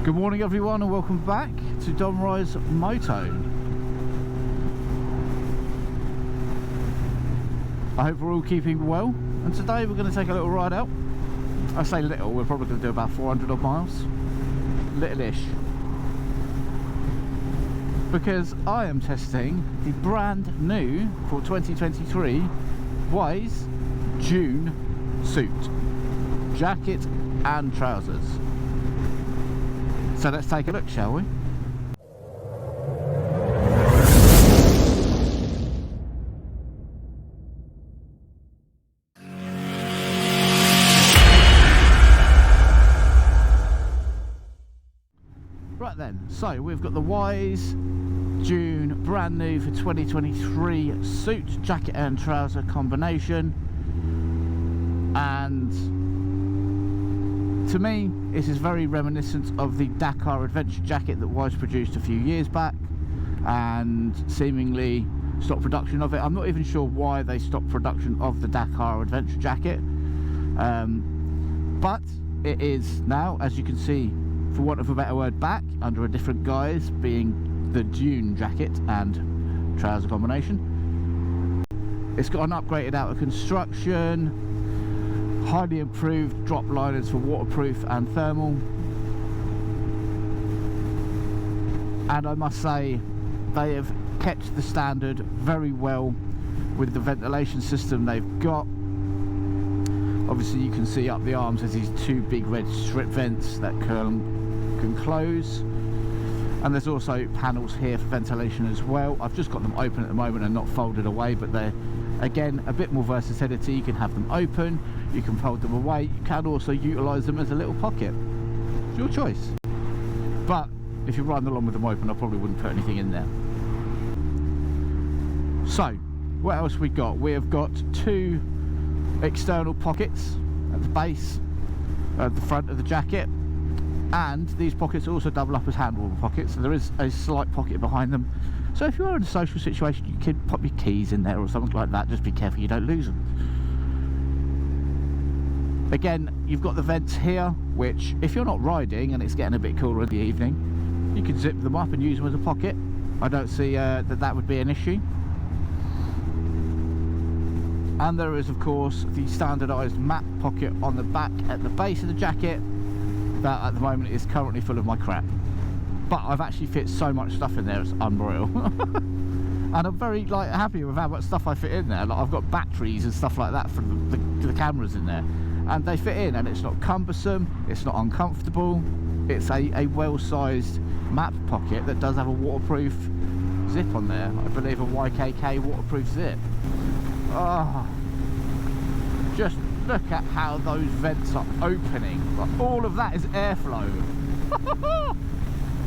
Good morning everyone and welcome back to Weise Moto. I hope we're all keeping well, and today we're going to take a little ride out. I say little, we're probably going to do about 400 odd miles. Little-ish. Because I am testing the brand new for 2023 Weise Dune-Suit jacket and trousers. So let's take a look, shall we? Right then, so we've got the Weise Dune brand new for 2023 suit, jacket and trouser combination, and to me this is very reminiscent of the Dakar adventure jacket that Weise produced a few years back and seemingly stopped production of it. I'm not even sure why they stopped production of the Dakar adventure jacket, but it is now, as you can see, for want of a better word, back under a different guise, being the Dune jacket and trouser combination. It's got an upgraded outer construction, highly improved drop liners for waterproof and thermal, and I must say they have kept the standard very well with the ventilation system they've got. Obviously you can see up the arms there's these two big red strip vents that can close, and there's also panels here for ventilation as well. I've just got them open at the moment and not folded away, but they're again a bit more versatility. You can have them open, you can fold them away, you can also utilise them as a little pocket. It's your choice, but if you're riding along with them open I probably wouldn't put anything in there. So what else we got? We have got two external pockets at the base, at the front of the jacket, and these pockets also double up as handlebar pockets, so there is a slight pocket behind them. So if you are in a social situation you could pop your keys in there or something like that. Just be careful you don't lose them. Again, you've got the vents here, which if you're not riding and it's getting a bit cooler in the evening, you can zip them up and use them as a pocket. I don't see that would be an issue. And there is of course the standardised map pocket on the back at the base of the jacket that at the moment is currently full of my crap, but I've actually fit so much stuff in there, it's unreal. And I'm very happy with how much stuff I fit in there. I've got batteries and stuff like that for the cameras in there, and they fit in, and it's not cumbersome, it's not uncomfortable. It's a well-sized map pocket that does have a waterproof zip on there, I believe a YKK waterproof zip. Oh, just look at how those vents are opening. All of that is airflow.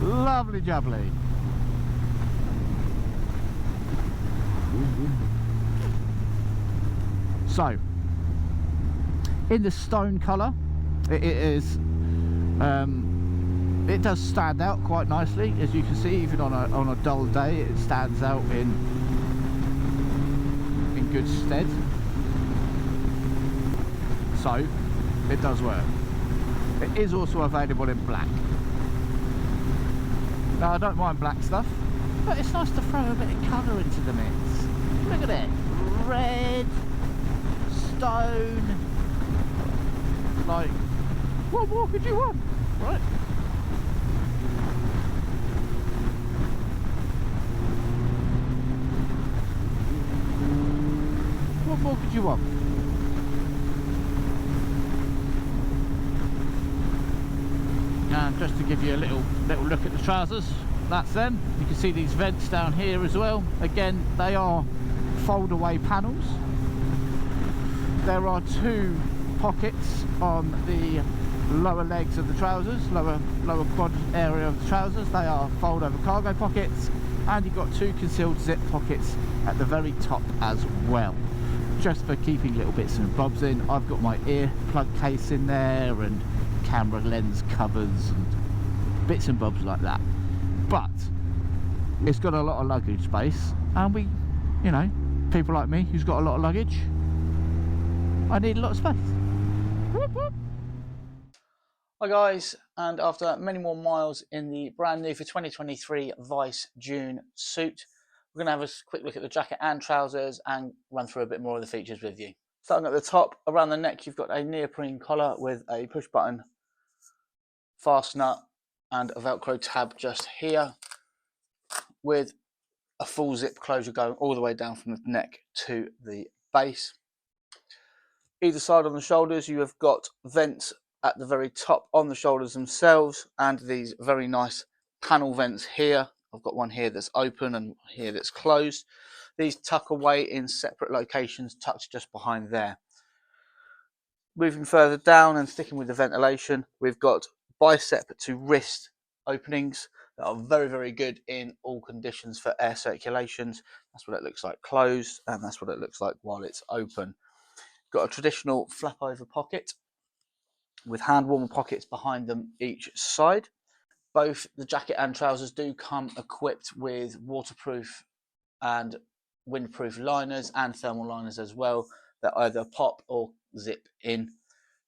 Lovely jubbly. So in the stone colour, it does stand out quite nicely, as you can see. Even on a dull day it stands out in good stead. So it does work. It is also available in black. Now I don't mind black stuff, but it's nice to throw a bit of colour into the mix. Look at it, red, stone. Like, what more could you want, right? What more could you want? And just to give you a little look at the trousers, that's them. You can see these vents down here as well. Again, they are fold away panels. There are two pockets on the lower legs of the trousers, lower quad area of the trousers. They are fold over cargo pockets, and you've got two concealed zip pockets at the very top as well, just for keeping little bits and bobs in. I've got my ear plug case in there and camera lens covers and bits and bobs like that, but it's got a lot of luggage space, and we, you know, people like me who's got a lot of luggage, I need a lot of space. Whoop, whoop. Hi guys, And after many more miles in the brand new for 2023 Weise Dune suit, we're going to have a quick look at the jacket and trousers and run through a bit more of the features with you. Starting at the top, around the neck, you've got a neoprene collar with a push button fastener and a Velcro tab just here, with a full zip closure going all the way down from the neck to the base. Either side on the shoulders, you have got vents at the very top on the shoulders themselves, and these very nice panel vents here. I've got one here that's open and here that's closed. These tuck away in separate locations, tucked just behind there. Moving further down and sticking with the ventilation, we've got bicep to wrist openings that are very, very good in all conditions for air circulations. That's what it looks like closed, and that's what it looks like while it's open. Got a traditional flap over pocket with hand warmer pockets behind them each side. Both the jacket and trousers do come equipped with waterproof and windproof liners and thermal liners as well, that either pop or zip in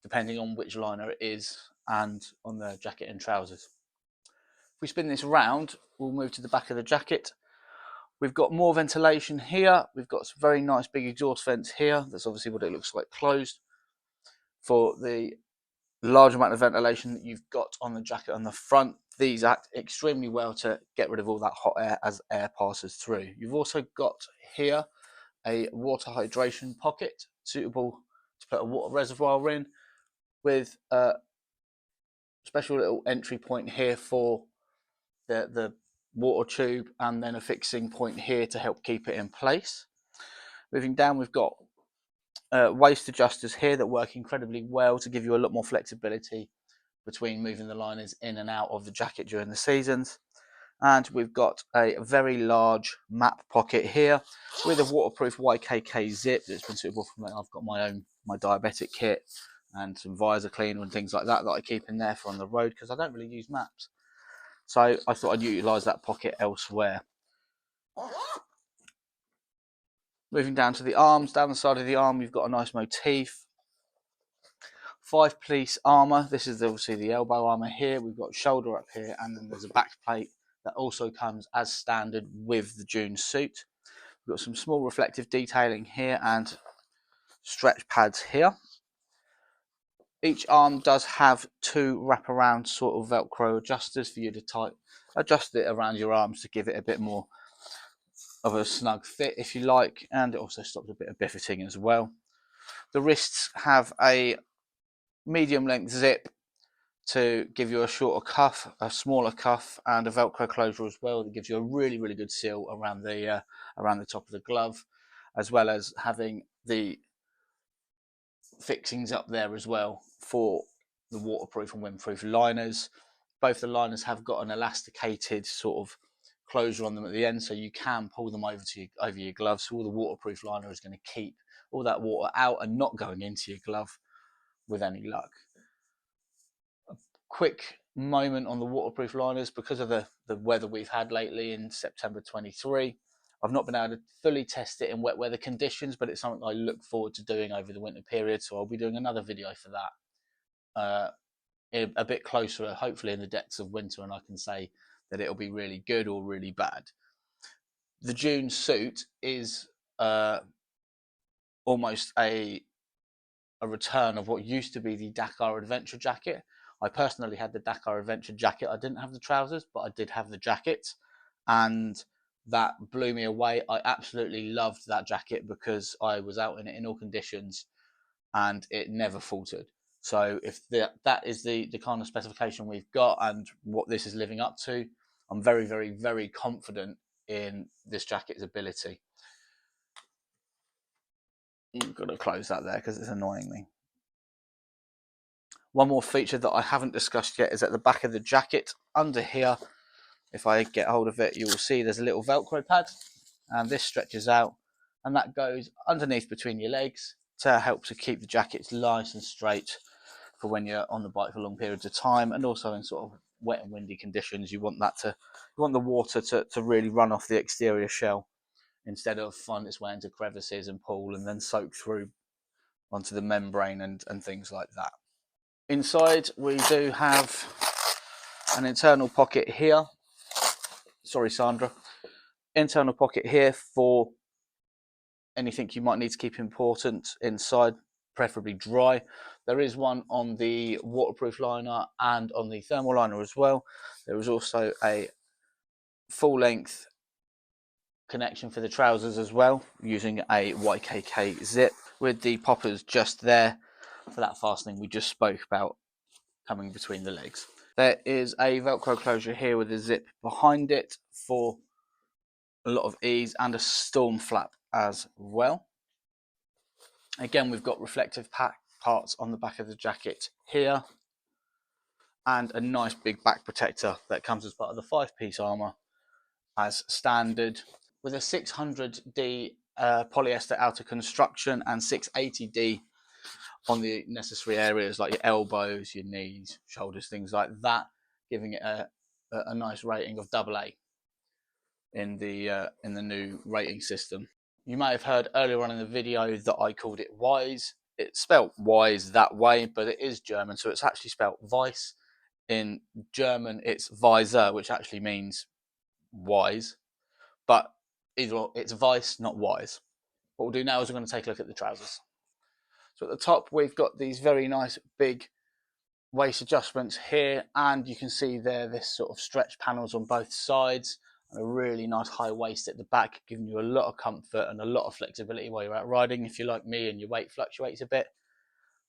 depending on which liner it is and on the jacket and trousers. If we spin this round, we'll move to the back of the jacket. We've got more ventilation here. We've got some very nice big exhaust vents here. That's obviously what it looks like closed. For the large amount of ventilation that you've got on the jacket on the front, these act extremely well to get rid of all that hot air as air passes through. You've also got here a water hydration pocket suitable to put a water reservoir in, with a special little entry point here for the water tube, and then a fixing point here to help keep it in place. Moving down, we've got waist adjusters here that work incredibly well to give you a lot more flexibility between moving the liners in and out of the jacket during the seasons. And we've got a very large map pocket here with a waterproof YKK zip that's been suitable for me. I've got my diabetic kit and some visor cleaner and things like that I keep in there for on the road, because I don't really use maps. So I thought I'd utilise that pocket elsewhere. Moving down to the arms, down the side of the arm, you've got a nice motif. 5-piece armour. This is obviously the elbow armour here. We've got shoulder up here, and then there's a back plate that also comes as standard with the Dune suit. We've got some small reflective detailing here and stretch pads here. Each arm does have 2 wraparound sort of Velcro adjusters for you to adjust it around your arms to give it a bit more of a snug fit, if you like, and it also stops a bit of biffeting as well. The wrists have a medium length zip to give you a shorter cuff, a smaller cuff, and a Velcro closure as well that gives you a really, really good seal around the top of the glove, as well as having the fixings up there as well for the waterproof and windproof liners. Both the liners have got an elasticated sort of closure on them at the end, so you can pull them over your gloves. So all the waterproof liner is going to keep all that water out and not going into your glove with any luck. A quick moment on the waterproof liners, because of the weather we've had lately in September 23. I've not been able to fully test it in wet weather conditions, but it's something I look forward to doing over the winter period. So I'll be doing another video for that a bit closer, hopefully in the depths of winter, and I can say that it'll be really good or really bad. The Dune suit is almost a return of what used to be the Dakar Adventure jacket. I personally had the Dakar Adventure jacket. I didn't have the trousers, but I did have the jacket, and that blew me away. I absolutely loved that jacket because I was out in it in all conditions and it never faltered. So if that is the kind of specification we've got and what this is living up to, I'm very, very, very confident in this jacket's ability. You've got to close that there because it's annoying me. One more feature that I haven't discussed yet is at the back of the jacket under here. If I get hold of it, you will see there's a little Velcro pad, and this stretches out and that goes underneath between your legs to help to keep the jackets nice and straight for when you're on the bike for long periods of time, and also in sort of wet and windy conditions. You want the water to really run off the exterior shell instead of find its way into crevices and pool and then soak through onto the membrane and things like that. Inside we do have an internal pocket here. Sorry, Sandra. Internal pocket here for anything you might need to keep important inside, preferably dry. There is one on the waterproof liner and on the thermal liner as well. There is also a full length connection for the trousers as well, using a YKK zip with the poppers just there for that fastening we just spoke about coming between the legs. There is a Velcro closure here with a zip behind it for a lot of ease, and a storm flap as well. Again, we've got reflective parts on the back of the jacket here, and a nice big back protector that comes as part of the 5-piece armour as standard, with a 600D polyester outer construction and 680D on the necessary areas like your elbows, your knees, shoulders, things like that, giving it a nice rating of AA in the new rating system. You may have heard earlier on in the video that I called it Weise. It's spelt Weise that way, but it is German, so it's actually spelt Weise. In German, it's Weise, which actually means wise, but either it's Weiss, not wise. What we'll do now is we're going to take a look at the trousers. So at the top, we've got these very nice big waist adjustments here, and you can see there this sort of stretch panels on both sides, and a really nice high waist at the back, giving you a lot of comfort and a lot of flexibility while you're out riding. If you're like me and your weight fluctuates a bit,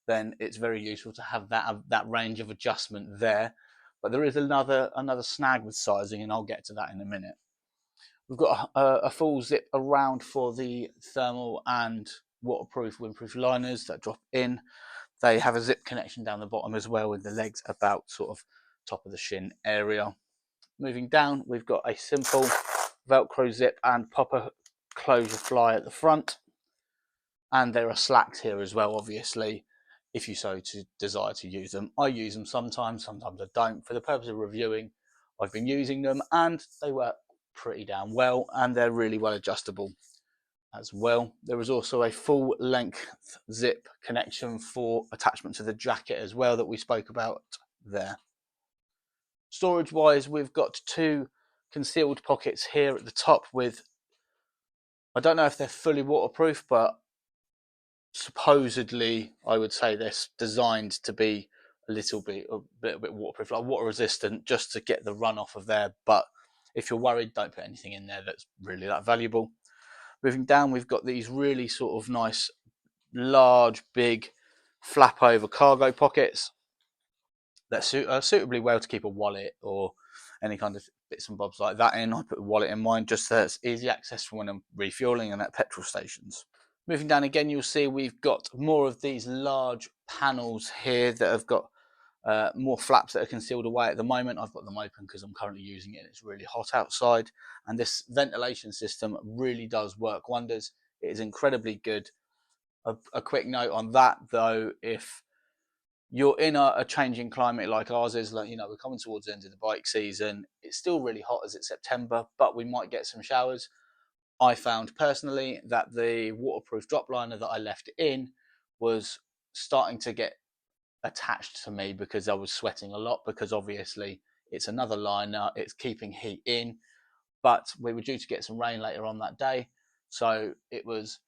then it's very useful to have that range of adjustment there. But there is another snag with sizing, and I'll get to that in a minute. We've got a full zip around for the thermal and waterproof, windproof liners that drop in. They have a zip connection down the bottom as well, with the legs about sort of top of the shin area. Moving down, we've got a simple Velcro zip and popper closure fly at the front. And there are slacks here as well, obviously, if you so desire to use them. I use them sometimes I don't. For the purpose of reviewing, I've been using them, and they work pretty damn well, and they're really well adjustable as well. There is also a full length zip connection for attachment to the jacket as well that we spoke about there. Storage wise, we've got 2 concealed pockets here at the top with, I don't know if they're fully waterproof, but supposedly I would say they're designed to be a little bit waterproof, like water resistant, just to get the run off of there. But if you're worried, don't put anything in there that's really that valuable. Moving down, we've got these really sort of nice, large, big flap over cargo pockets that suitably well to keep a wallet or any kind of bits and bobs like that in. I put a wallet in mine just so it's easy access for when I'm refueling and at petrol stations. Moving down again, you'll see we've got more of these large panels here that have got more flaps that are concealed away at the moment. I've got them open because I'm currently using it and it's really hot outside. And this ventilation system really does work wonders. It is incredibly good. A quick note on that though, if you're in a changing climate like ours is, like, we're coming towards the end of the bike season. It's still really hot as it's September, but we might get some showers. I found personally that the waterproof drop liner that I left in was starting to get attached to me because I was sweating a lot, because obviously it's another liner, it's keeping heat in, but we were due to get some rain later on that day. So it was,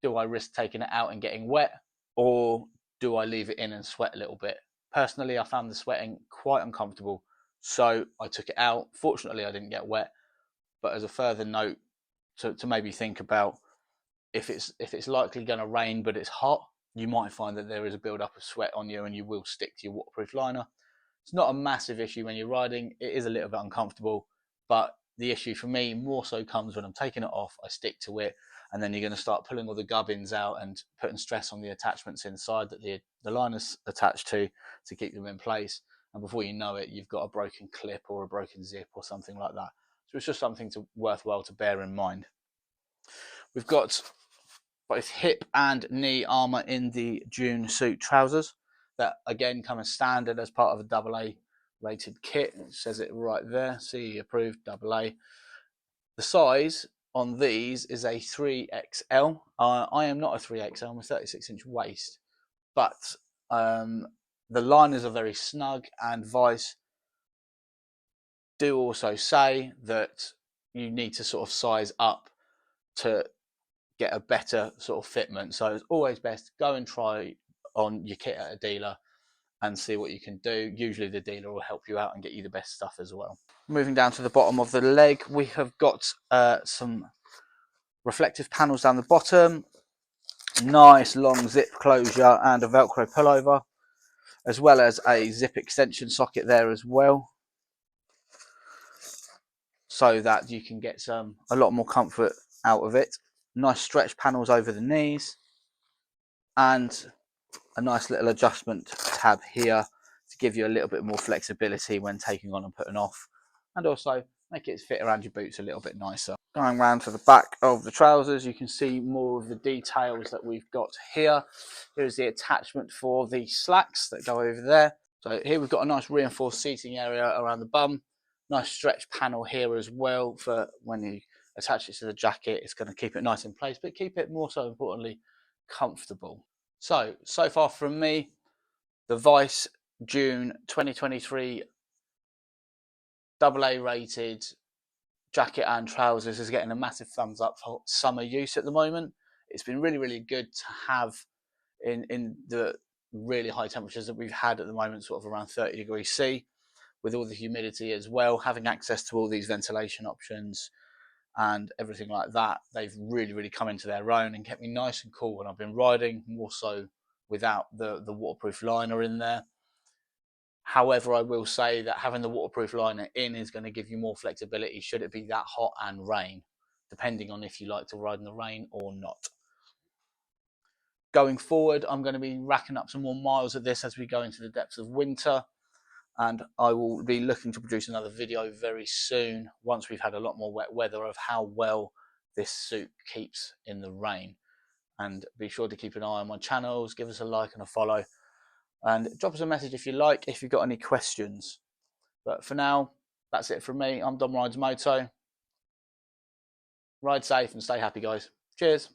do I risk taking it out and getting wet, or do I leave it in and sweat a little bit? Personally, I found the sweating quite uncomfortable, so I took it out. Fortunately, I didn't get wet, but as a further note to maybe think about, if it's likely going to rain but it's hot, you might find that there is a build-up of sweat on you and you will stick to your waterproof liner. It's not a massive issue when you're riding. It is a little bit uncomfortable, but the issue for me more so comes when I'm taking it off, I stick to it, and then you're going to start pulling all the gubbins out and putting stress on the attachments inside that the liner's attached to keep them in place. And before you know it, you've got a broken clip or a broken zip or something like that. So it's just something worthwhile to bear in mind. We've got both hip and knee armour in the Dune-Suit trousers that again come as standard as part of a AA rated kit. It says it right there, CE approved AA. The size on these is a 3XL. I am not a 3XL, I'm a 36-inch waist, but the liners are very snug, and Weise do also say that you need to sort of size up to get a better sort of fitment. So it's always best to go and try on your kit at a dealer and see what you can do. Usually the dealer will help you out and get you the best stuff as well. Moving down to the bottom of the leg, we have got some reflective panels down the bottom, nice long zip closure and a Velcro pullover, as well as a zip extension socket there as well, so that you can get a lot more comfort out of it. Nice stretch panels over the knees, and a nice little adjustment tab here to give you a little bit more flexibility when taking on and putting off, and also make it fit around your boots a little bit nicer. Going round to the back of the trousers, you can see more of the details that we've got here. Here's the attachment for the slacks that go over there. So here we've got a nice reinforced seating area around the bum. Nice stretch panel here as well for when you attach it to the jacket. It's going to keep it nice in place, but keep it more so importantly comfortable. So far from me, the Weise June 2023 AA rated jacket and trousers is getting a massive thumbs up for summer use at the moment. It's been really, really good to have in the really high temperatures that we've had at the moment, sort of around 30 degrees C, with all the humidity as well, having access to all these ventilation options and everything like that. They've really, really come into their own and kept me nice and cool when I've been riding, more so without the waterproof liner in there. However, I will say that having the waterproof liner in is going to give you more flexibility should it be that hot and rain, depending on if you like to ride in the rain or not. Going forward, I'm going to be racking up some more miles of this as we go into the depths of winter, and I will be looking to produce another video very soon once we've had a lot more wet weather of how well this suit keeps in the rain. And be sure to keep an eye on my channels, give us a like and a follow, and drop us a message if you like, if you've got any questions. But for now, that's it from me. I'm Dom Rides Moto. Ride safe and stay happy, guys. Cheers.